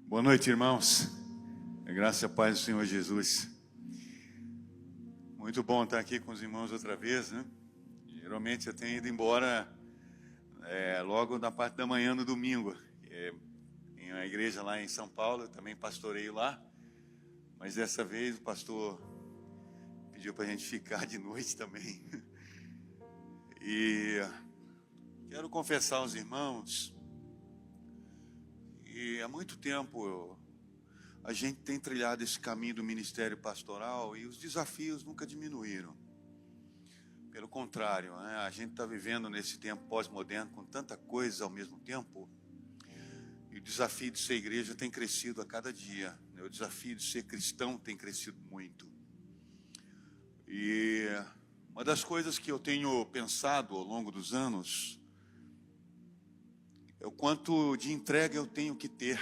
Boa noite, irmãos. A graça e a paz do Senhor Jesus. Muito bom estar aqui com os irmãos outra vez, né? Geralmente eu tenho ido embora logo na parte da manhã no domingo. Tem uma igreja lá em São Paulo, eu também pastoreio lá. Mas dessa vez o pastor pediu para a gente ficar de noite também. E quero confessar aos irmãos, e há muito tempo a gente tem trilhado esse caminho do ministério pastoral e os desafios nunca diminuíram. Pelo contrário, né? A gente está vivendo nesse tempo pós-moderno com tanta coisa ao mesmo tempo. E o desafio de ser igreja tem crescido a cada dia, né? O desafio de ser cristão tem crescido muito. E uma das coisas que eu tenho pensado ao longo dos anos é o quanto de entrega eu tenho que ter,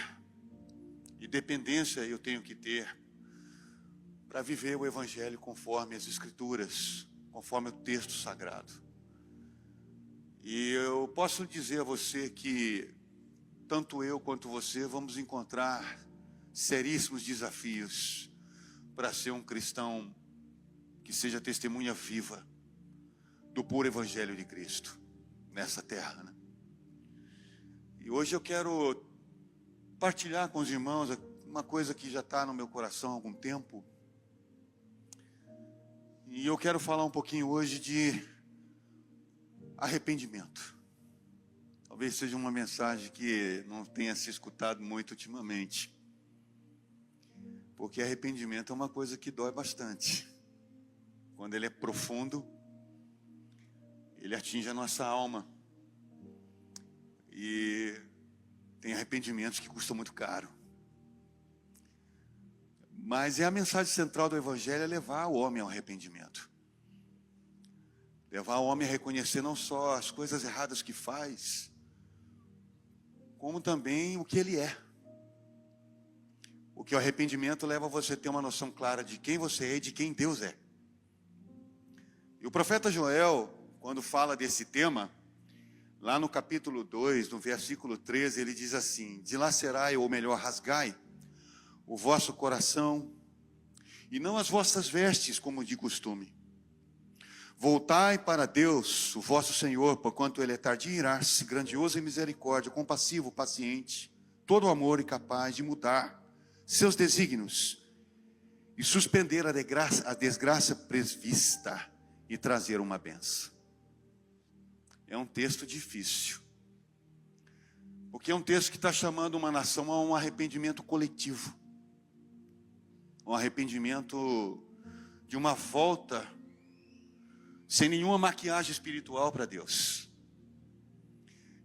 e dependência eu tenho que ter, para viver o Evangelho conforme as Escrituras, conforme o texto sagrado. E eu posso dizer a você que, tanto eu quanto você, vamos encontrar seríssimos desafios para ser um cristão que seja testemunha viva do puro Evangelho de Cristo, nessa terra, né? E hoje eu quero partilhar com os irmãos uma coisa que já está no meu coração há algum tempo. E eu quero falar um pouquinho hoje de arrependimento. Talvez seja uma mensagem que não tenha se escutado muito ultimamente. Porque arrependimento é uma coisa que dói bastante. Quando ele é profundo, ele atinge a nossa alma. E tem arrependimentos que custam muito caro. Mas a mensagem central do Evangelho é levar o homem ao arrependimento. Levar o homem a reconhecer não só as coisas erradas que faz, como também o que ele é. Porque o arrependimento leva você a ter uma noção clara de quem você é e de quem Deus é. E o profeta Joel, quando fala desse tema, lá no capítulo 2, no versículo 13, ele diz assim: dilacerai, ou melhor, rasgai o vosso coração, e não as vossas vestes, como de costume. Voltai para Deus, o vosso Senhor, porquanto Ele é tardio em irar-se, grandioso em misericórdia, compassivo, paciente, todo amor e capaz de mudar seus desígnios, e suspender a desgraça prevista, e trazer uma bênção. É um texto difícil, porque é um texto que está chamando uma nação a um arrependimento coletivo, um arrependimento de uma volta sem nenhuma maquiagem espiritual para Deus.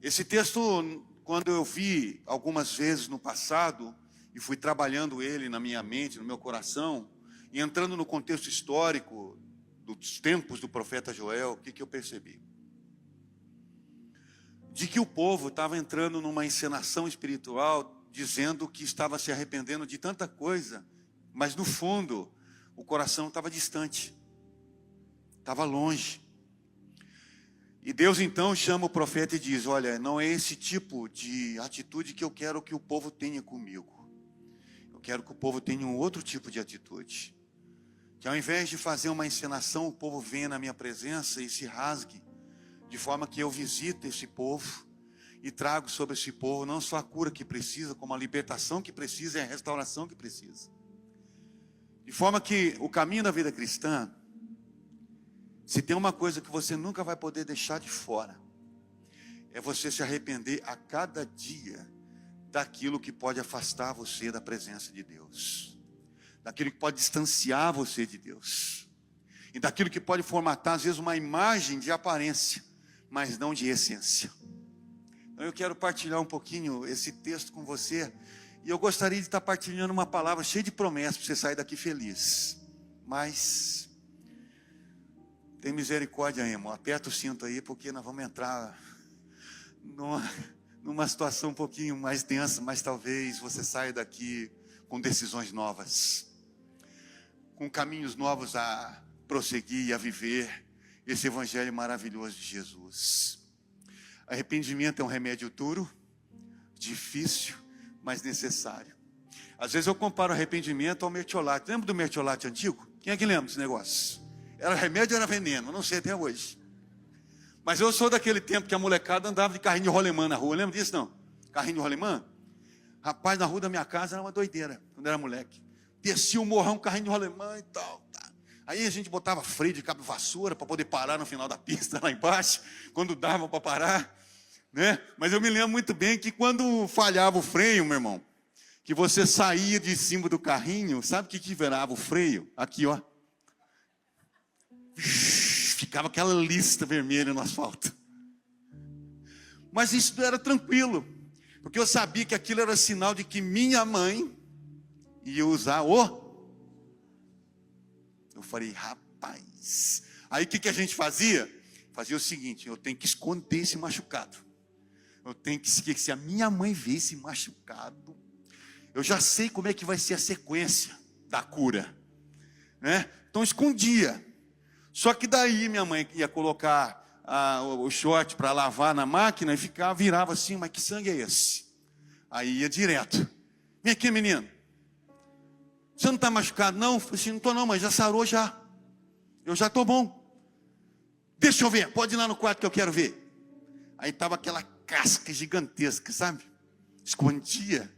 Esse texto, quando eu vi algumas vezes no passado, e fui trabalhando ele na minha mente, no meu coração, e entrando no contexto histórico dos tempos do profeta Joel, o que eu percebi? De que o povo estava entrando numa encenação espiritual, dizendo que estava se arrependendo de tanta coisa, mas no fundo, o coração estava distante, estava longe. E Deus então chama o profeta e diz: olha, não é esse tipo de atitude que eu quero que o povo tenha comigo. Eu quero que o povo tenha um outro tipo de atitude. Que ao invés de fazer uma encenação, o povo venha na minha presença e se rasgue, de forma que eu visito esse povo e trago sobre esse povo não só a cura que precisa, como a libertação que precisa e a restauração que precisa. De forma que o caminho da vida cristã, se tem uma coisa que você nunca vai poder deixar de fora, é você se arrepender a cada dia daquilo que pode afastar você da presença de Deus, daquilo que pode distanciar você de Deus, e daquilo que pode formatar às vezes uma imagem de aparência, mas não de essência. Então eu quero partilhar um pouquinho esse texto com você, e eu gostaria de estar partilhando uma palavra cheia de promessas para você sair daqui feliz. Mas tem misericórdia aí, irmão, aperta o cinto aí, porque nós vamos entrar numa situação um pouquinho mais tensa, mas talvez você saia daqui com decisões novas, com caminhos novos a prosseguir e a viver esse Evangelho maravilhoso de Jesus. Arrependimento é um remédio duro, difícil, mas necessário. Às vezes eu comparo arrependimento ao mertiolate. Lembra do mertiolate antigo? Quem é que lembra desse negócio? Era remédio ou era veneno? Não sei até hoje. Mas eu sou daquele tempo que a molecada andava de carrinho de rolemã na rua. Lembra disso, não? Carrinho de rolemã? Rapaz, na rua da minha casa era uma doideira, quando era moleque. Descia o morrão, carrinho de rolemã e tal. Aí a gente botava freio de cabo de vassoura para poder parar no final da pista, lá embaixo, quando dava para parar, né? Mas eu me lembro muito bem que quando falhava o freio, meu irmão, que você saía de cima do carrinho, sabe o que virava o freio? Aqui, ó. Ficava aquela lista vermelha no asfalto. Mas isso era tranquilo, porque eu sabia que aquilo era sinal de que minha mãe ia usar o... Eu falei, rapaz. Aí o que a gente fazia? Fazia o seguinte, eu tenho que esconder esse machucado. Eu tenho que, se a minha mãe ver esse machucado, eu já sei como é que vai ser a sequência da cura, né? Então escondia. Só que daí minha mãe ia colocar o short para lavar na máquina e virava assim, mas que sangue é esse? Aí ia direto. Vem aqui, menino. Você não está machucado? Não? Eu falei assim, não estou não, mas já sarou já. Eu já estou bom. Deixa eu ver, pode ir lá no quarto que eu quero ver. Aí estava aquela casca gigantesca, sabe? Escondia.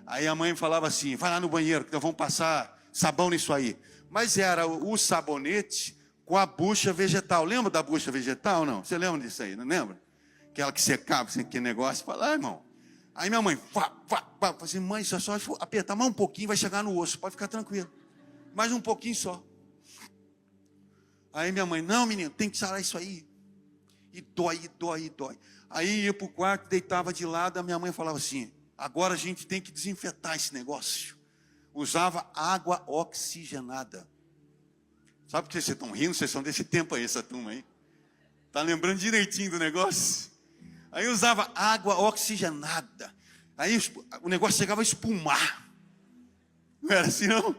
Aí a mãe falava assim, vai lá no banheiro que nós vamos passar sabão nisso aí. Mas era o sabonete com a bucha vegetal. Lembra da bucha vegetal, não? Você lembra disso aí, não lembra? Aquela que secava, assim, aquele negócio. Fala, irmão. Aí minha mãe, falei assim, mãe, só apertar mais um pouquinho, vai chegar no osso, pode ficar tranquilo. Mais um pouquinho só. Aí minha mãe, não, menino, tem que sarar isso aí. E dói. Aí ia para o quarto, deitava de lado, a minha mãe falava assim, agora a gente tem que desinfetar esse negócio. Usava água oxigenada. Sabe por que vocês estão rindo? Vocês são desse tempo aí, essa turma aí. Está lembrando direitinho do negócio? Aí usava água oxigenada. Aí o negócio chegava a espumar. Não era assim, não?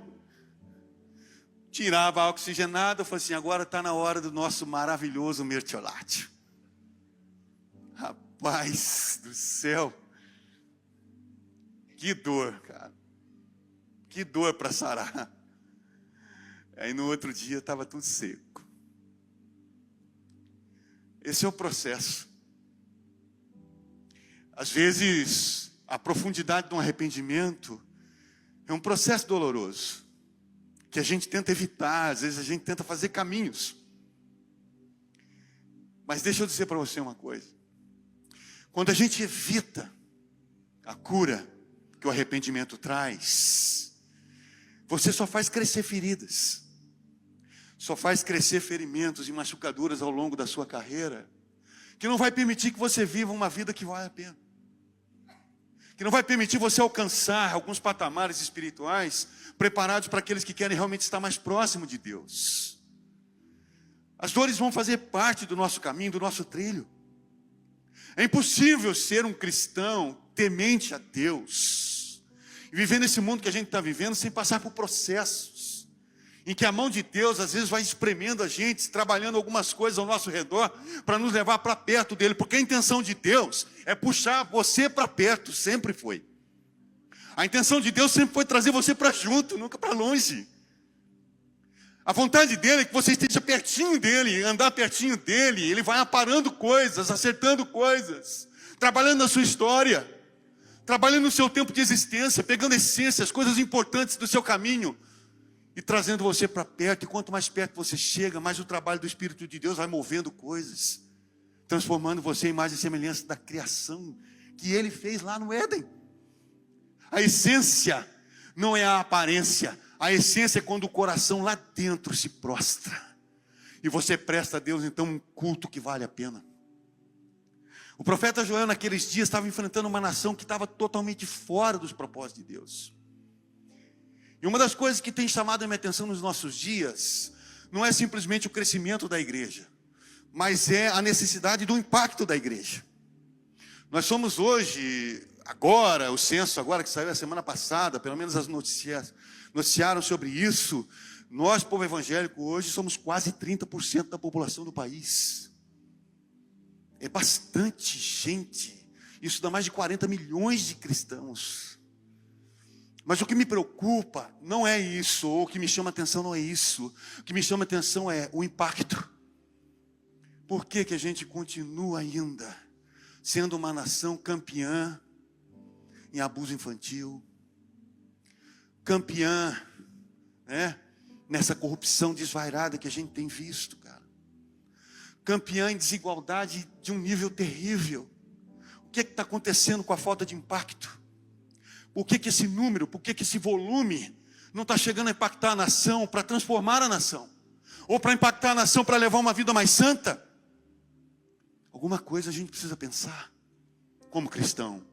Tirava a oxigenada, eu falei assim, agora está na hora do nosso maravilhoso mertiolate. Rapaz do céu. Que dor, cara. Que dor para sarar. Aí no outro dia estava tudo seco. Esse é o processo. Às vezes, a profundidade de um arrependimento é um processo doloroso, que a gente tenta evitar, às vezes a gente tenta fazer caminhos. Mas deixa eu dizer para você uma coisa. Quando a gente evita a cura que o arrependimento traz, você só faz crescer feridas, só faz crescer ferimentos e machucaduras ao longo da sua carreira, que não vai permitir que você viva uma vida que vale a pena, que não vai permitir você alcançar alguns patamares espirituais preparados para aqueles que querem realmente estar mais próximo de Deus. As dores vão fazer parte do nosso caminho, do nosso trilho. É impossível ser um cristão temente a Deus e viver nesse mundo que a gente está vivendo sem passar por processos em que a mão de Deus às vezes vai espremendo a gente, trabalhando algumas coisas ao nosso redor para nos levar para perto dele, porque a intenção de Deus é puxar você para perto, sempre foi. A intenção de Deus sempre foi trazer você para junto, nunca para longe. A vontade dele é que você esteja pertinho dele, andar pertinho dele. Ele vai aparando coisas, acertando coisas, trabalhando na sua história, trabalhando no seu tempo de existência, pegando essências, coisas importantes do seu caminho e trazendo você para perto. E quanto mais perto você chega, mais o trabalho do Espírito de Deus vai movendo coisas, transformando você em imagem e semelhança da criação que ele fez lá no Éden. A essência não é a aparência. A essência é quando o coração lá dentro se prostra e você presta a Deus então um culto que vale a pena. O profeta Joel naqueles dias estava enfrentando uma nação que estava totalmente fora dos propósitos de Deus. E uma das coisas que tem chamado a minha atenção nos nossos dias não é simplesmente o crescimento da igreja, mas é a necessidade do impacto da igreja. Nós somos hoje, agora, o censo agora que saiu a semana passada, pelo menos as noticiaram sobre isso. Nós, povo evangélico, hoje somos quase 30% da população do país. É bastante gente. Isso dá mais de 40 milhões de cristãos. Mas o que me preocupa não é isso, ou o que me chama a atenção não é isso. O que me chama a atenção é o impacto. Por que que a gente continua ainda sendo uma nação campeã em abuso infantil? Campeã, né, nessa corrupção desvairada que a gente tem visto, cara. Campeã em desigualdade de um nível terrível. O que está acontecendo com a falta de impacto? Por que que esse número, por que que esse volume não está chegando a impactar a nação, para transformar a nação? Ou para impactar a nação, para levar uma vida mais santa? Alguma coisa a gente precisa pensar, como cristão.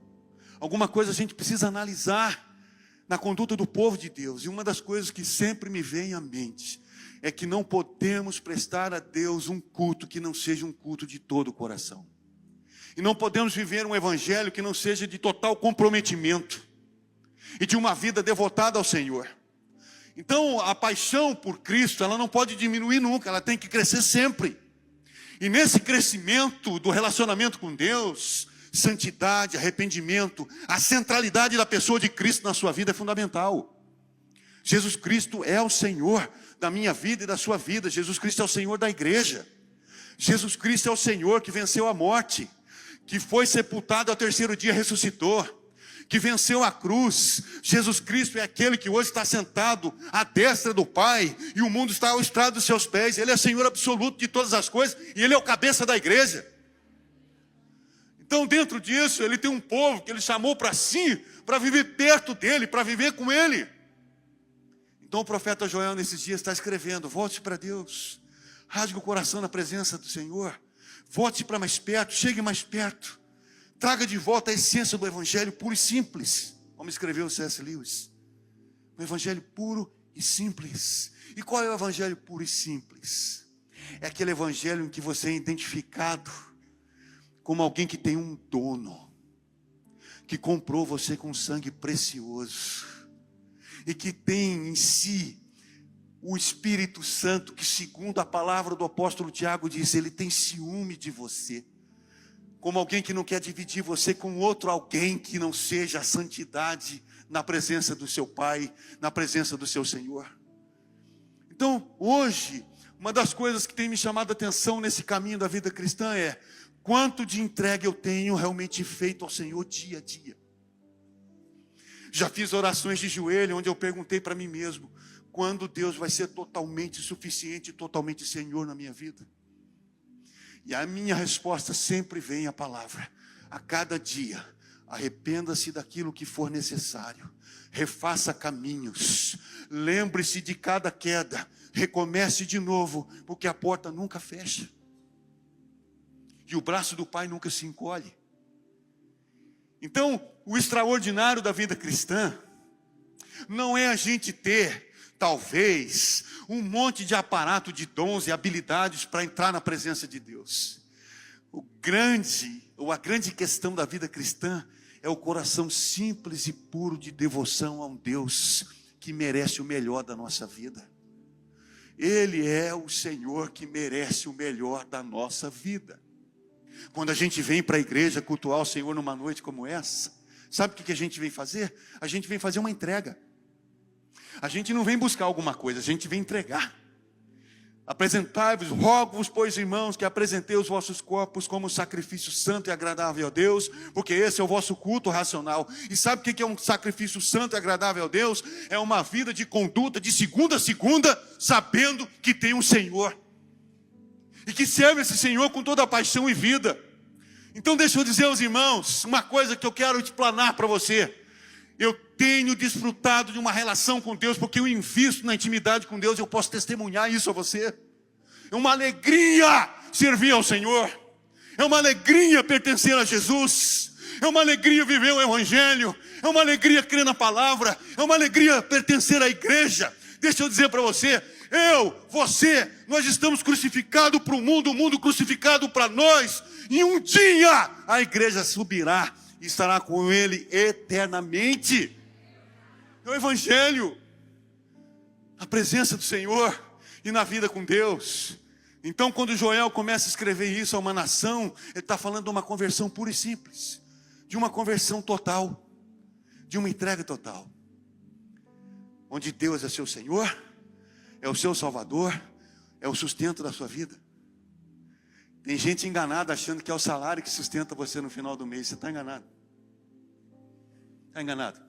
Alguma coisa a gente precisa analisar na conduta do povo de Deus. E uma das coisas que sempre me vem à mente é que não podemos prestar a Deus um culto que não seja um culto de todo o coração. E não podemos viver um evangelho que não seja de total comprometimento e de uma vida devotada ao Senhor. Então, a paixão por Cristo, ela não pode diminuir nunca, ela tem que crescer sempre. E nesse crescimento do relacionamento com Deus, santidade, arrependimento, a centralidade da pessoa de Cristo na sua vida é fundamental. Jesus Cristo é o Senhor da minha vida e da sua vida. Jesus Cristo é o Senhor da igreja. Jesus Cristo é o Senhor que venceu a morte, que foi sepultado ao terceiro dia, ressuscitou, que venceu a cruz. Jesus Cristo é aquele que hoje está sentado à destra do Pai, e o mundo está ao estrado dos seus pés. Ele é Senhor absoluto de todas as coisas, e Ele é o cabeça da igreja. Então, dentro disso, Ele tem um povo que Ele chamou para si, para viver perto dEle, para viver com Ele. Então o profeta Joel nesses dias está escrevendo: volte para Deus, rasgue o coração na presença do Senhor, volte para mais perto, chegue mais perto, traga de volta a essência do evangelho puro e simples, como escreveu o C.S. Lewis. Um evangelho puro e simples. E qual é o evangelho puro e simples? É aquele evangelho em que você é identificado como alguém que tem um dono, que comprou você com sangue precioso, e que tem em si o Espírito Santo, que segundo a palavra do apóstolo Tiago diz, ele tem ciúme de você, como alguém que não quer dividir você com outro alguém que não seja a santidade na presença do seu Pai, na presença do seu Senhor. Então, hoje, uma das coisas que tem me chamado a atenção nesse caminho da vida cristã é quanto de entrega eu tenho realmente feito ao Senhor dia a dia. Já fiz orações de joelho, onde eu perguntei para mim mesmo, quando Deus vai ser totalmente suficiente, totalmente Senhor na minha vida? E a minha resposta sempre vem a palavra: a cada dia, arrependa-se daquilo que for necessário, refaça caminhos, lembre-se de cada queda, recomece de novo, porque a porta nunca fecha, e o braço do Pai nunca se encolhe. Então, o extraordinário da vida cristã não é a gente ter, talvez, um monte de aparato de dons e habilidades para entrar na presença de Deus. A grande questão da vida cristã é o coração simples e puro de devoção a um Deus que merece o melhor da nossa vida. Ele é o Senhor que merece o melhor da nossa vida. Quando a gente vem para a igreja cultuar o Senhor numa noite como essa, sabe o que a gente vem fazer? A gente vem fazer uma entrega. A gente não vem buscar alguma coisa, a gente vem entregar. Apresentai-vos, rogo-vos, pois, irmãos, que apresentei os vossos corpos como sacrifício santo e agradável a Deus, porque esse é o vosso culto racional. E sabe o que é um sacrifício santo e agradável a Deus? É uma vida de conduta de segunda a segunda, sabendo que tem um Senhor, e que serve esse Senhor com toda a paixão e vida. Então deixa eu dizer aos irmãos uma coisa que eu quero explanar para você. Eu tenho desfrutado de uma relação com Deus, porque eu invisto na intimidade com Deus. Eu posso testemunhar isso a você. É uma alegria servir ao Senhor, é uma alegria pertencer a Jesus, é uma alegria viver o Evangelho, é uma alegria crer na palavra, é uma alegria pertencer à igreja. Deixa eu dizer para você, você, nós estamos crucificados para o mundo crucificado para nós, e um dia a igreja subirá e estará com Ele eternamente. É o Evangelho, a presença do Senhor e na vida com Deus. Então, quando Joel começa a escrever isso a uma nação, ele está falando de uma conversão pura e simples, de uma conversão total, de uma entrega total. onde Deus é seu Senhor, é o seu Salvador, é o sustento da sua vida. Tem gente enganada achando que é o salário que sustenta você no final do mês. Você está enganado. Está enganado.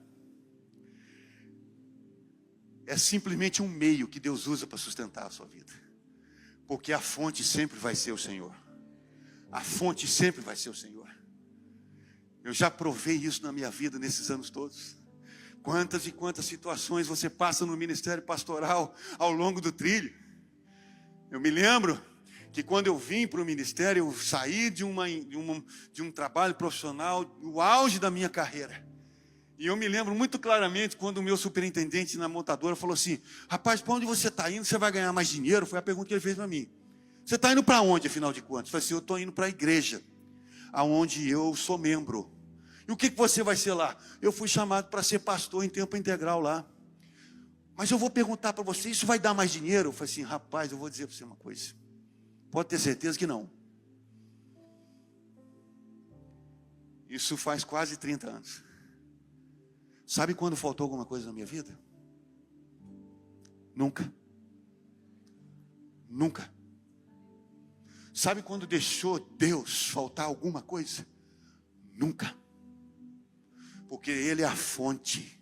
É simplesmente um meio que Deus usa para sustentar a sua vida. Porque a fonte sempre vai ser o Senhor. A fonte sempre vai ser o Senhor. Eu já provei isso na minha vida nesses anos todos. Quantas e quantas situações você passa no ministério pastoral ao longo do trilho. Eu me lembro que quando eu vim para o ministério, eu saí de um trabalho profissional, no auge da minha carreira. E eu me lembro muito claramente quando o meu superintendente na montadora falou assim: rapaz, para onde você está indo? Você vai ganhar mais dinheiro? Foi a pergunta que ele fez para mim. Você está indo para onde, afinal de contas? Eu falei assim: eu estou indo para a igreja, aonde eu sou membro. E o que você vai ser lá? Eu fui chamado para ser pastor em tempo integral lá. Mas eu vou perguntar para você, isso vai dar mais dinheiro? Eu falei assim: rapaz, eu vou dizer para você uma coisa. Pode ter certeza que não. Isso faz quase 30 anos. Sabe quando faltou alguma coisa na minha vida? Nunca. Nunca. Sabe quando deixou Deus faltar alguma coisa? Nunca. Porque Ele é a fonte.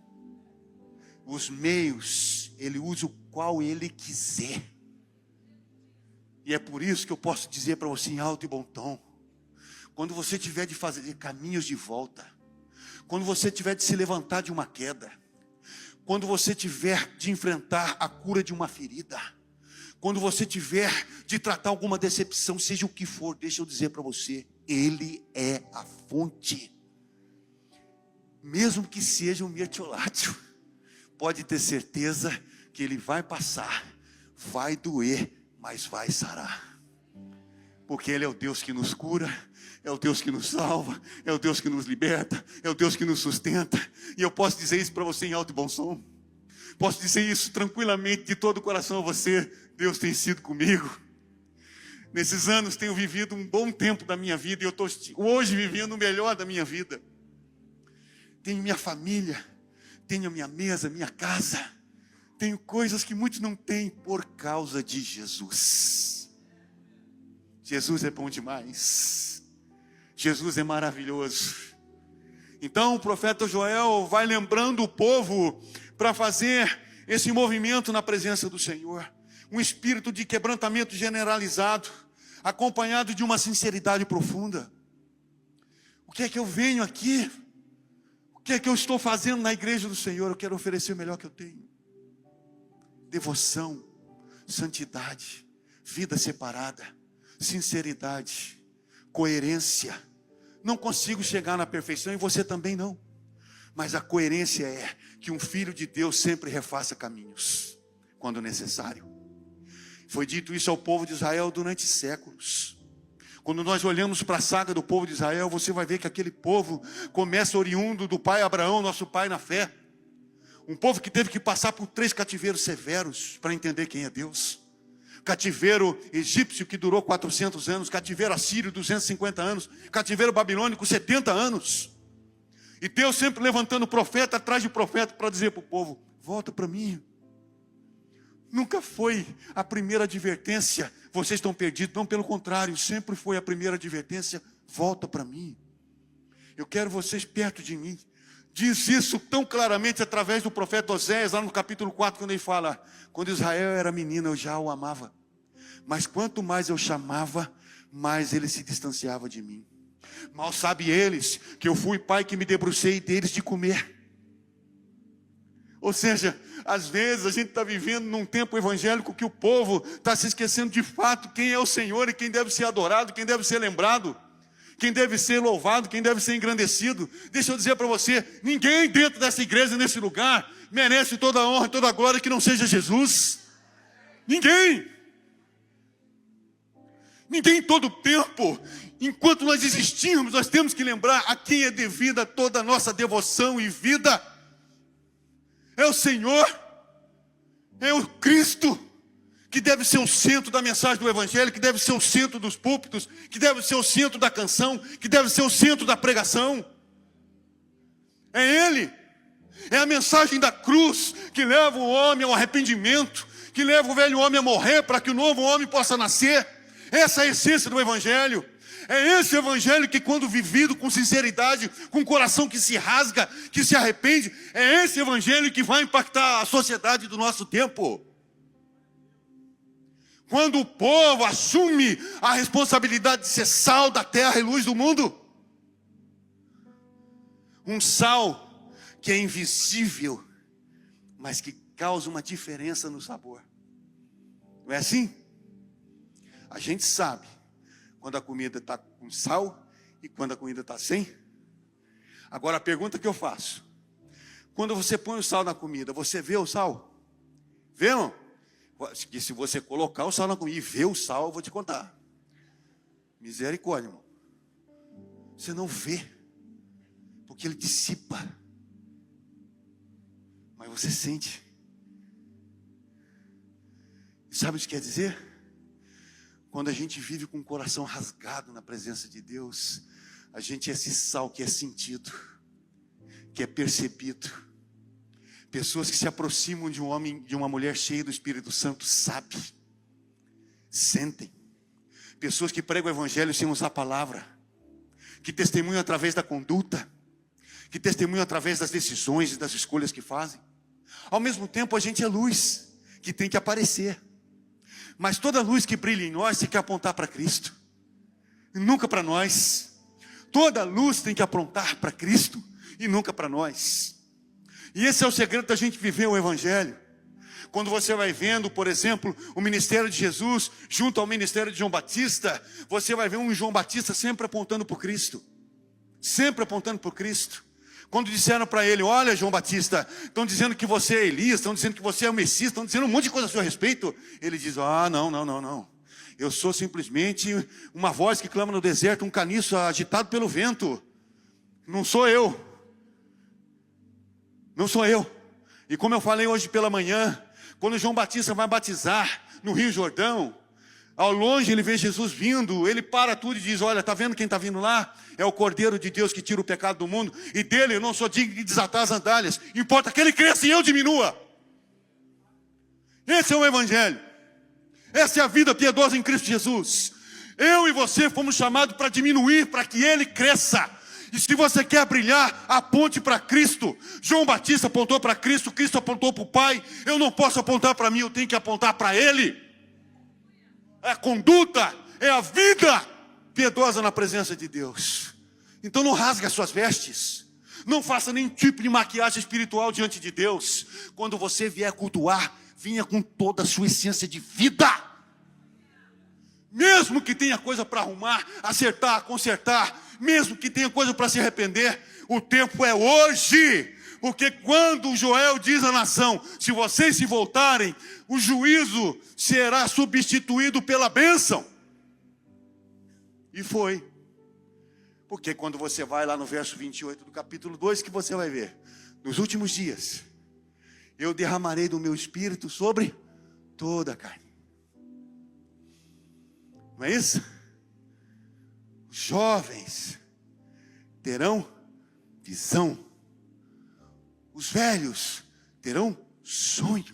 Os meios, Ele usa o qual Ele quiser. E é por isso que eu posso dizer para você em alto e bom tom: quando você tiver de fazer caminhos de volta, quando você tiver de se levantar de uma queda, quando você tiver de enfrentar a cura de uma ferida, quando você tiver de tratar alguma decepção, seja o que for, deixa eu dizer para você, Ele é a fonte. Mesmo que seja um mertiolátio, pode ter certeza que ele vai passar, vai doer, mas vai sarar. Porque Ele é o Deus que nos cura, é o Deus que nos salva, é o Deus que nos liberta, é o Deus que nos sustenta. E eu posso dizer isso para você em alto e bom som. Posso dizer isso tranquilamente, de todo o coração a você: Deus tem sido comigo. Nesses anos tenho vivido um bom tempo da minha vida, e eu estou hoje vivendo o melhor da minha vida. Tenho minha família, tenho a minha mesa, minha casa. Tenho coisas que muitos não têm por causa de Jesus. Jesus é bom demais. Jesus é maravilhoso. Então o profeta Joel vai lembrando o povo para fazer esse movimento na presença do Senhor. Um espírito de quebrantamento generalizado, acompanhado de uma sinceridade profunda. O que é que eu venho aqui? O que é que eu estou fazendo na igreja do Senhor? Eu quero oferecer o melhor que eu tenho. Devoção, santidade, vida separada, sinceridade, coerência. Não consigo chegar na perfeição, e você também não. Mas a coerência é que um filho de Deus sempre refaça caminhos, quando necessário. Foi dito isso ao povo de Israel durante séculos. Quando nós olhamos para a saga do povo de Israel, você vai ver que aquele povo começa oriundo do pai Abraão, nosso pai na fé. Um povo que teve que passar por 3 cativeiros severos para entender quem é Deus. Cativeiro egípcio, que durou 400 anos. Cativeiro assírio, 250 anos. Cativeiro babilônico, 70 anos. E Deus sempre levantando profeta atrás de profeta para dizer para o povo: volta para mim. Nunca foi a primeira advertência: vocês estão perdidos. Não, pelo contrário, sempre foi a primeira advertência: volta para mim. Eu quero vocês perto de mim. Diz isso tão claramente através do profeta Oséias, lá no capítulo 4, quando ele fala: quando Israel era menino, eu já o amava. Mas quanto mais eu chamava, mais ele se distanciava de mim. Mal sabe eles que eu fui pai que me debrucei deles de comer. Ou seja, às vezes a gente está vivendo num tempo evangélico que o povo está se esquecendo de fato quem é o Senhor e quem deve ser adorado, quem deve ser lembrado, quem deve ser louvado, quem deve ser engrandecido. Deixa eu dizer para você: ninguém dentro dessa igreja, nesse lugar, merece toda a honra e toda a glória que não seja Jesus. Ninguém. Ninguém todo o tempo. Enquanto nós existirmos, nós temos que lembrar a quem é devida toda a nossa devoção e vida. É o Senhor, é o Cristo, que deve ser o centro da mensagem do Evangelho, que deve ser o centro dos púlpitos, que deve ser o centro da canção, que deve ser o centro da pregação. É Ele. É a mensagem da cruz que leva o homem ao arrependimento, que leva o velho homem a morrer para que o novo homem possa nascer. Essa é a essência do Evangelho. É esse Evangelho que, quando vivido com sinceridade, com o coração que se rasga, que se arrepende, é esse Evangelho que vai impactar a sociedade do nosso tempo. Quando o povo assume a responsabilidade de ser sal da terra e luz do mundo. Um sal que é invisível, mas que causa uma diferença no sabor. Não é assim? A gente sabe quando a comida está com sal e quando a comida está sem. Agora a pergunta que eu faço: quando você põe o sal na comida, você vê o sal? Vê ou não? Que se você colocar o sal na comida e ver o sal, eu vou te contar. Misericórdia, irmão. Você não vê, porque ele dissipa. Mas você sente. E sabe o que quer dizer? Quando a gente vive com o coração rasgado na presença de Deus, a gente é esse sal que é sentido, que é percebido. Pessoas que se aproximam de um homem, de uma mulher cheia do Espírito Santo, sabem, sentem. Pessoas que pregam o Evangelho sem usar a palavra, que testemunham através da conduta, que testemunham através das decisões e das escolhas que fazem. Ao mesmo tempo, a gente é luz, que tem que aparecer. Mas toda luz que brilha em nós tem que apontar para Cristo, e nunca para nós. Toda luz tem que apontar para Cristo e nunca para nós. E esse é o segredo da gente viver o Evangelho. Quando você vai vendo, por exemplo, o ministério de Jesus junto ao ministério de João Batista, você vai ver um João Batista sempre apontando para Cristo. Sempre apontando para Cristo. Quando disseram para ele: olha, João Batista, estão dizendo que você é Elias, estão dizendo que você é o Messias, estão dizendo um monte de coisa a seu respeito. Ele diz: não. Eu sou simplesmente uma voz que clama no deserto, um caniço agitado pelo vento. Não sou eu. Não sou eu. E como eu falei hoje pela manhã, quando João Batista vai batizar no Rio Jordão, ao longe ele vê Jesus vindo, ele para tudo e diz: olha, está vendo quem está vindo lá? É o Cordeiro de Deus que tira o pecado do mundo, e dele eu não sou digno de desatar as sandálias, importa que ele cresça e eu diminua. Esse é o Evangelho, essa é a vida piedosa em Cristo Jesus. Eu e você fomos chamados para diminuir, para que ele cresça. E se você quer brilhar, aponte para Cristo. João Batista apontou para Cristo, Cristo apontou para o Pai. Eu não posso apontar para mim, eu tenho que apontar para Ele. É a conduta, é a vida piedosa na presença de Deus. Então não rasgue as suas vestes. Não faça nenhum tipo de maquiagem espiritual diante de Deus. Quando você vier cultuar, venha com toda a sua essência de vida. Mesmo que tenha coisa para arrumar, acertar, consertar, mesmo que tenha coisa para se arrepender, o tempo é hoje. Porque quando Joel diz à nação: se vocês se voltarem, o juízo será substituído pela bênção. E foi. Porque quando você vai lá no verso 28 do capítulo 2, que você vai ver: nos últimos dias, eu derramarei do meu espírito sobre toda a carne. Não é isso? Os jovens terão visão. Os velhos terão sonho.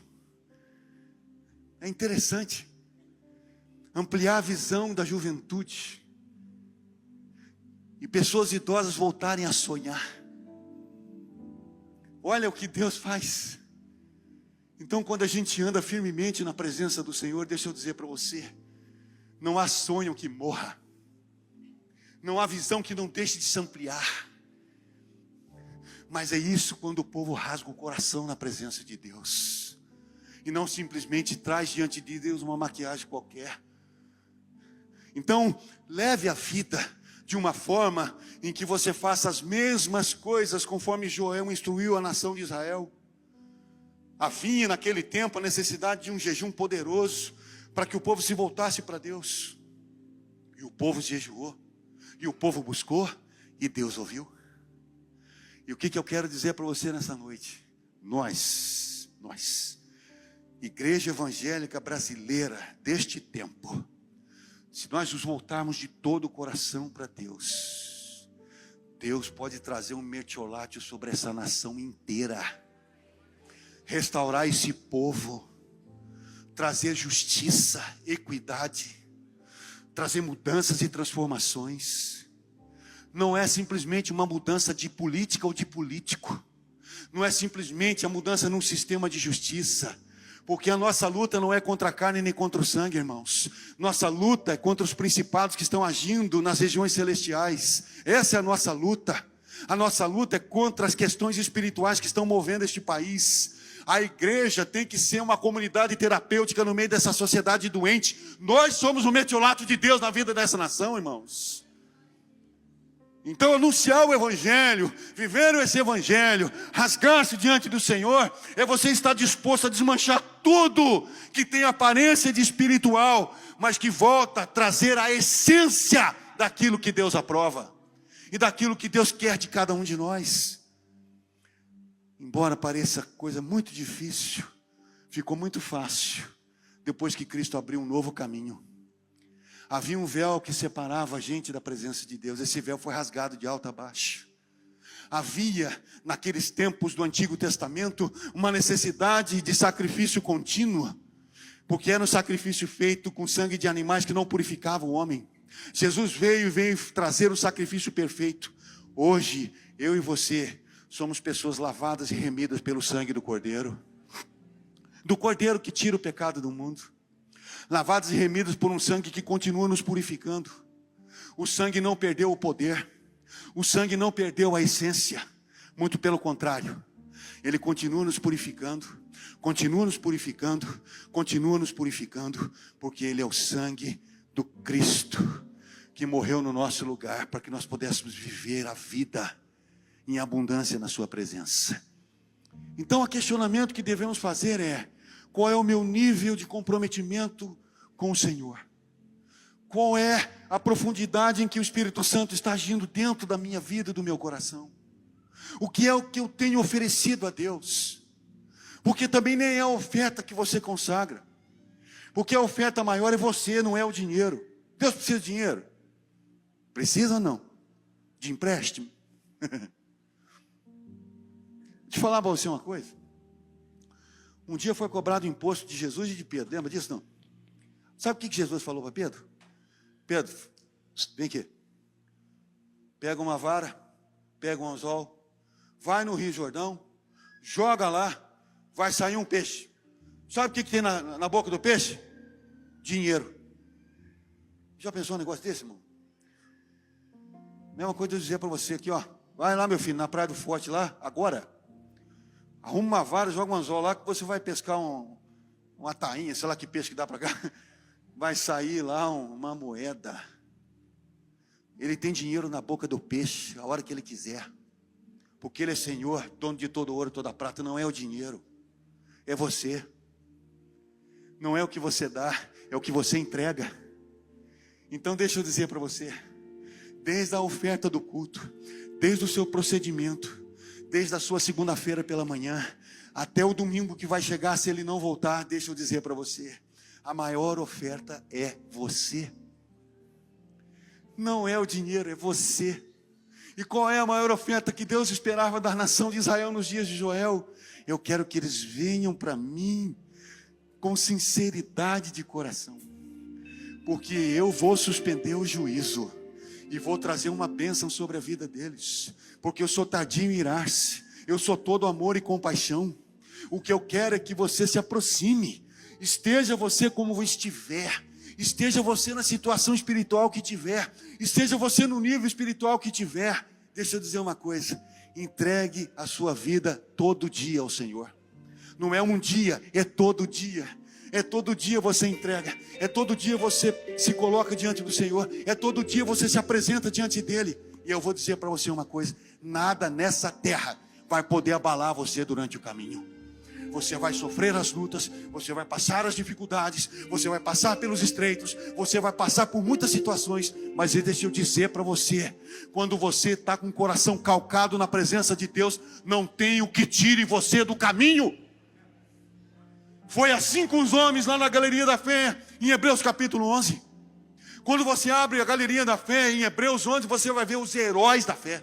É interessante ampliar a visão da juventude e pessoas idosas voltarem a sonhar. Olha o que Deus faz. Então, quando a gente anda firmemente na presença do Senhor, deixa eu dizer para você: não há sonho que morra, não há visão que não deixe de se ampliar. Mas é isso quando o povo rasga o coração na presença de Deus, e não simplesmente traz diante de Deus uma maquiagem qualquer. Então, leve a vida de uma forma em que você faça as mesmas coisas conforme Joel instruiu a nação de Israel. Havia naquele tempo a necessidade de um jejum poderoso para que o povo se voltasse para Deus. E o povo jejuou, e o povo buscou, e Deus ouviu. E o que eu quero dizer para você nessa noite? Nós, Igreja Evangélica Brasileira deste tempo, se nós nos voltarmos de todo o coração para Deus, Deus pode trazer um mertiolate sobre essa nação inteira, restaurar esse povo, trazer justiça, equidade, trazer mudanças e transformações. Não é simplesmente uma mudança de política ou de político, não é simplesmente a mudança num sistema de justiça, porque a nossa luta não é contra a carne nem contra o sangue, irmãos. Nossa luta é contra os principados que estão agindo nas regiões celestiais. Essa é a nossa luta. A nossa luta é contra as questões espirituais que estão movendo este país. A igreja tem que ser uma comunidade terapêutica no meio dessa sociedade doente. Nós somos o mertiolato de Deus na vida dessa nação, irmãos. Então anunciar o evangelho, viver esse evangelho, rasgar-se diante do Senhor, é você estar disposto a desmanchar tudo que tem aparência de espiritual, mas que volta a trazer a essência daquilo que Deus aprova e daquilo que Deus quer de cada um de nós. Embora pareça coisa muito difícil, ficou muito fácil depois que Cristo abriu um novo caminho. Havia um véu que separava a gente da presença de Deus. Esse véu foi rasgado de alto a baixo. Havia, naqueles tempos do Antigo Testamento, uma necessidade de sacrifício contínuo, porque era um sacrifício feito com sangue de animais que não purificava o homem. Jesus veio trazer o sacrifício perfeito. Hoje, eu e você somos pessoas lavadas e remidas pelo sangue do Cordeiro que tira o pecado do mundo. Lavados e remidos por um sangue que continua nos purificando. O sangue não perdeu o poder, o sangue não perdeu a essência, muito pelo contrário, ele continua nos purificando, continua nos purificando, continua nos purificando, porque ele é o sangue do Cristo, que morreu no nosso lugar, para que nós pudéssemos viver a vida em abundância na sua presença. Então o questionamento que devemos fazer é: qual é o meu nível de comprometimento com o Senhor? Qual é a profundidade em que o Espírito Santo está agindo dentro da minha vida e do meu coração? O que é o que eu tenho oferecido a Deus? Porque também nem é a oferta que você consagra. Porque a oferta maior é você, não é o dinheiro. Deus precisa de dinheiro? Precisa ou não? De empréstimo? Deixa eu falar para você uma coisa. Um dia foi cobrado o imposto de Jesus e de Pedro. Lembra disso, não? Sabe o que Jesus falou para Pedro? Pedro, vem aqui. Pega uma vara, pega um anzol, vai no Rio Jordão, joga lá, vai sair um peixe. Sabe o que tem na boca do peixe? Dinheiro. Já pensou um negócio desse, irmão? Mesma coisa eu dizer para você aqui, ó. Vai lá, meu filho, na Praia do Forte lá, agora. Arruma uma vara, joga um anzol lá, que você vai pescar uma tainha, sei lá que peixe que dá para cá. Vai sair lá uma moeda. Ele tem dinheiro na boca do peixe, a hora que ele quiser. Porque ele é Senhor, dono de todo ouro e toda prata. Não é o dinheiro, é você. Não é o que você dá, é o que você entrega. Então deixa eu dizer para você, desde a oferta do culto, desde o seu procedimento, desde a sua segunda-feira pela manhã, até o domingo que vai chegar, se ele não voltar, deixa eu dizer para você, a maior oferta é você. Não é o dinheiro, é você. E qual é a maior oferta que Deus esperava da nação de Israel nos dias de Joel? Eu quero que eles venham para mim com sinceridade de coração, porque eu vou suspender o juízo e vou trazer uma bênção sobre a vida deles, porque eu sou tardio em irar-se, eu sou todo amor e compaixão. O que eu quero é que você se aproxime, esteja você como estiver, esteja você na situação espiritual que tiver, esteja você no nível espiritual que tiver. Deixa eu dizer uma coisa, entregue a sua vida todo dia ao Senhor. Não é um dia, é todo dia. É todo dia você entrega, é todo dia você se coloca diante do Senhor, é todo dia você se apresenta diante dEle. E eu vou dizer para você uma coisa, nada nessa terra vai poder abalar você durante o caminho. Você vai sofrer as lutas, você vai passar as dificuldades, você vai passar pelos estreitos, você vai passar por muitas situações, mas deixa eu dizer para você, quando você está com o coração calcado na presença de Deus, não tem o que tire você do caminho. Foi assim com os homens lá na Galeria da Fé, em Hebreus capítulo 11. Quando você abre a Galeria da Fé, em Hebreus 11, você vai ver os heróis da fé.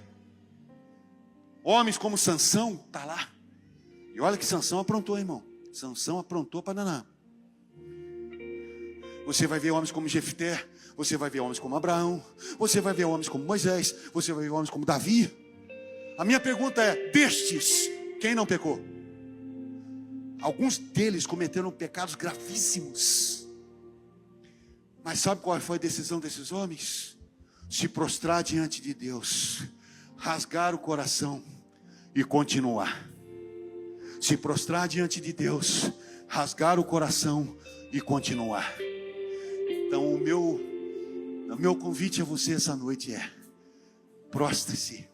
Homens como Sansão, está lá. E olha que Sansão aprontou, irmão. Sansão aprontou para danar. Você vai ver homens como Jefté, você vai ver homens como Abraão, você vai ver homens como Moisés, você vai ver homens como Davi. A minha pergunta é, destes, quem não pecou? Alguns deles cometeram pecados gravíssimos. Mas sabe qual foi a decisão desses homens? Se prostrar diante de Deus, rasgar o coração e continuar. Se prostrar diante de Deus, rasgar o coração e continuar. Então o meu convite a você essa noite é: prostre-se,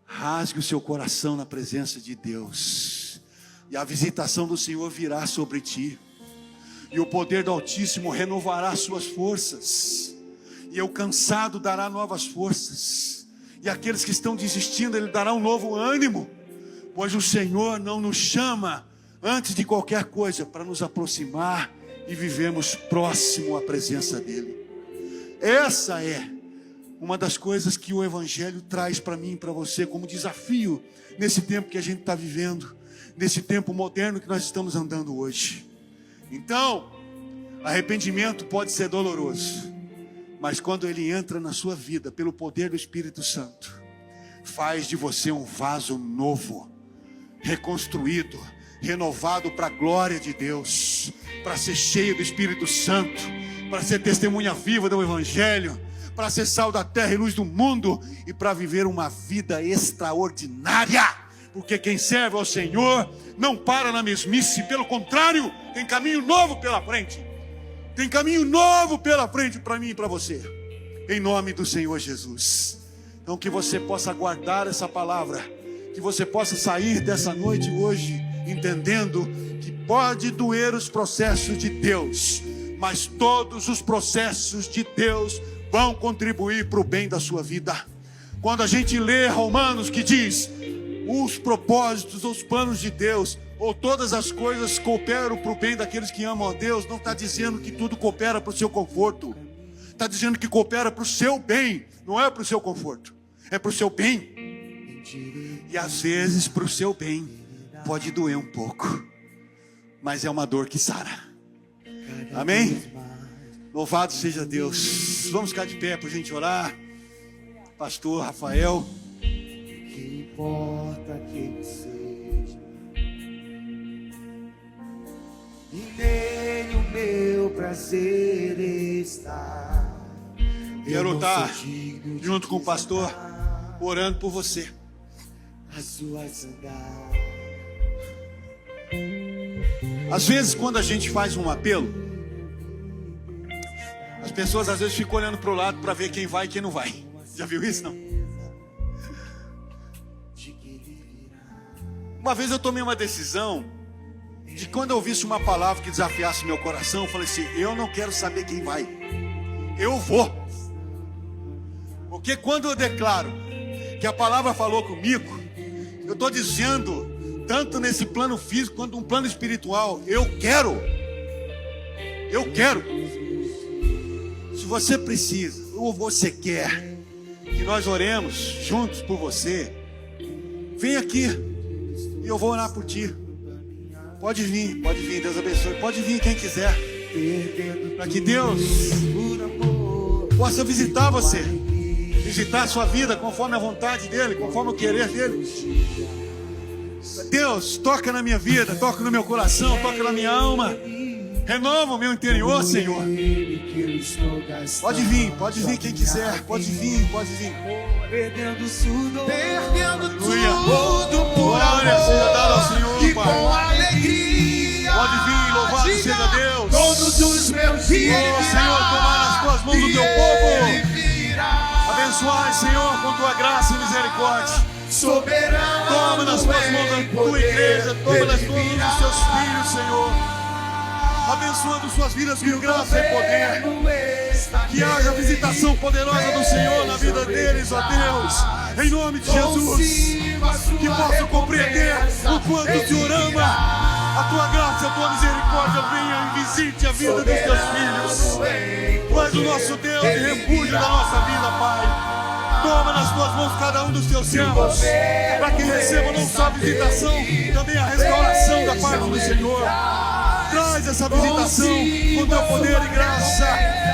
rasgue o seu coração na presença de Deus, e a visitação do Senhor virá sobre ti, e o poder do Altíssimo renovará suas forças, e o cansado dará novas forças, e aqueles que estão desistindo, Ele dará um novo ânimo, pois o Senhor não nos chama antes de qualquer coisa para nos aproximar e vivemos próximo à presença dEle. Essa é uma das coisas que o Evangelho traz para mim e para você como desafio nesse tempo que a gente está vivendo, nesse tempo moderno que nós estamos andando hoje. Então, arrependimento pode ser doloroso, mas quando ele entra na sua vida pelo poder do Espírito Santo, faz de você um vaso novo, reconstruído, renovado para a glória de Deus, para ser cheio do Espírito Santo, para ser testemunha viva do Evangelho, para ser sal da terra e luz do mundo, e para viver uma vida extraordinária, porque quem serve ao Senhor não para na mesmice, pelo contrário, tem caminho novo pela frente, tem caminho novo pela frente para mim e para você, em nome do Senhor Jesus. Então que você possa guardar essa palavra, que você possa sair dessa noite hoje entendendo que pode doer os processos de Deus, mas todos os processos de Deus vão contribuir para o bem da sua vida. Quando a gente lê Romanos, que diz os propósitos, os planos de Deus, ou todas as coisas cooperam para o bem daqueles que amam a Deus, não está dizendo que tudo coopera para o seu conforto, está dizendo que coopera para o seu bem, não é para o seu conforto, é para o seu bem. E às vezes para o seu bem pode doer um pouco, mas é uma dor que sara. Amém? Louvado seja Deus. Vamos ficar de pé para a gente orar. Pastor Rafael. Que importa quem seja, e nem o meu prazer está. Quero estar junto com o pastor, orando por você. As suas sandálias. Às vezes, quando a gente faz um apelo, as pessoas às vezes ficam olhando para o lado para ver quem vai e quem não vai. Já viu isso, não? Uma vez eu tomei uma decisão de quando eu visse uma palavra que desafiasse meu coração, eu falei assim: eu não quero saber quem vai, eu vou. Porque quando eu declaro que a palavra falou comigo, eu estou dizendo, tanto nesse plano físico quanto no plano espiritual, eu quero. Se você precisa ou você quer que nós oremos juntos por você, vem aqui e eu vou orar por ti. Pode vir, Deus abençoe. Pode vir quem quiser, para que Deus possa visitar você, visitar a sua vida conforme a vontade dEle, conforme o querer dEle. Deus, toca na minha vida, toca no meu coração, toca na minha alma, renova o meu interior, Senhor. Pode vir quem quiser, pode vir. Perdendo tudo por Glória seja dada ao Senhor, e Pai. com alegria. Pode vir, louvado seja Deus. Todos os meus dias, Senhor, tomar nas tuas mãos o teu povo. Abençoai, Senhor, com tua graça e misericórdia. Soberano, Toma nas tuas mãos a tua igreja, toma nas tuas mãos os teus filhos, Senhor, abençoando suas vidas com graça e poder. Que haja visitação poderosa do Senhor na vida deles, ó Deus, em nome de Jesus. Que possam compreender o quanto o Senhor ama, a tua graça, a tua misericórdia venha e visite a vida dos teus filhos. Tu és o nosso Deus e refúgio da nossa vida, Pai. Toma nas tuas mãos cada um dos teus servos, para que recebam não só a visitação, também a restauração da parte do Senhor. Traz essa visitação com teu poder e graça,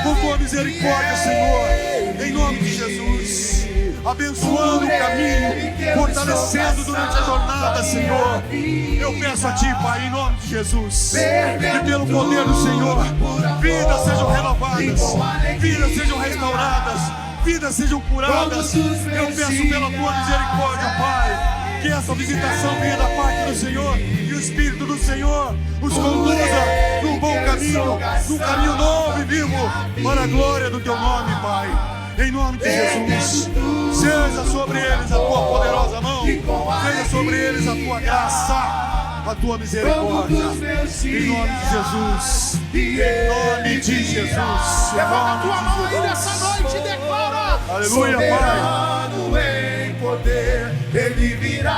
com tua misericórdia, Senhor, em nome de Jesus. Abençoando o caminho, fortalecendo durante a jornada, Senhor. Eu peço a Ti, Pai, em nome de Jesus, que pelo poder do Senhor, vidas sejam renovadas, vidas sejam restauradas, vidas sejam curadas. Eu peço pela Tua misericórdia, Pai, que essa visitação venha da parte do Senhor e o Espírito do Senhor os conduza num bom caminho, num caminho novo e vivo, para a glória do Teu nome, Pai. Em nome de Jesus, seja sobre eles a Tua poderosa mão, seja sobre eles a Tua graça, a Tua misericórdia. Em nome de Jesus, em nome de Jesus. Levanta a tua mão aí nessa noite e declara: Aleluia, Pai. Soberano em poder, Ele virá.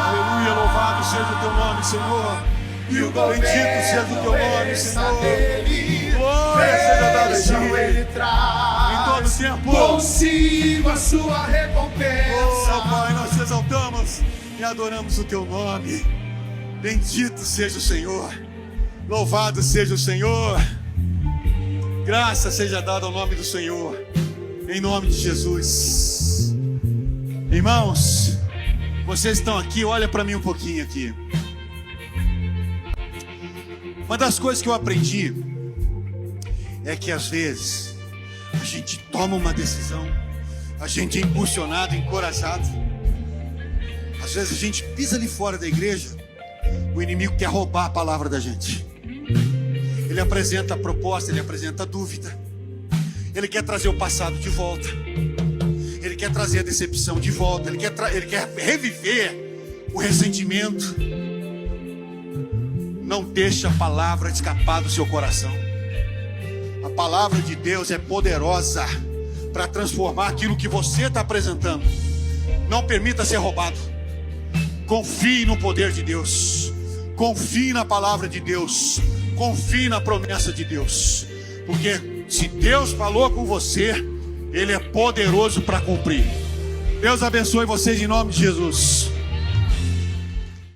Aleluia, louvado seja o Teu nome, Senhor. E o Bendito seja o Teu nome, Senhor. dele, Glória seja dada a Ti. Ele traz Em todo tempo. consigo a sua recompensa. Oh, Pai, nós te exaltamos e adoramos o Teu nome. Bendito seja o Senhor. Louvado seja o Senhor. Graça seja dada ao nome do Senhor. Em nome de Jesus. Irmãos, vocês estão aqui, olha para mim um pouquinho aqui. Uma das coisas que eu aprendi é que às vezes a gente toma uma decisão, a gente é impulsionado, encorajado. Às vezes a gente pisa ali fora da igreja, o inimigo quer roubar a palavra da gente. Ele apresenta a proposta, ele apresenta a dúvida, ele quer trazer o passado de volta, ele quer trazer a decepção de volta, ele quer reviver o ressentimento. Não deixa a palavra escapar do seu coração. A palavra de Deus é poderosa para transformar aquilo que você está apresentando. Não permita ser roubado. Confie no poder de Deus. Confie na palavra de Deus. Confie na promessa de Deus. Porque se Deus falou com você, Ele é poderoso para cumprir. Deus abençoe vocês em nome de Jesus.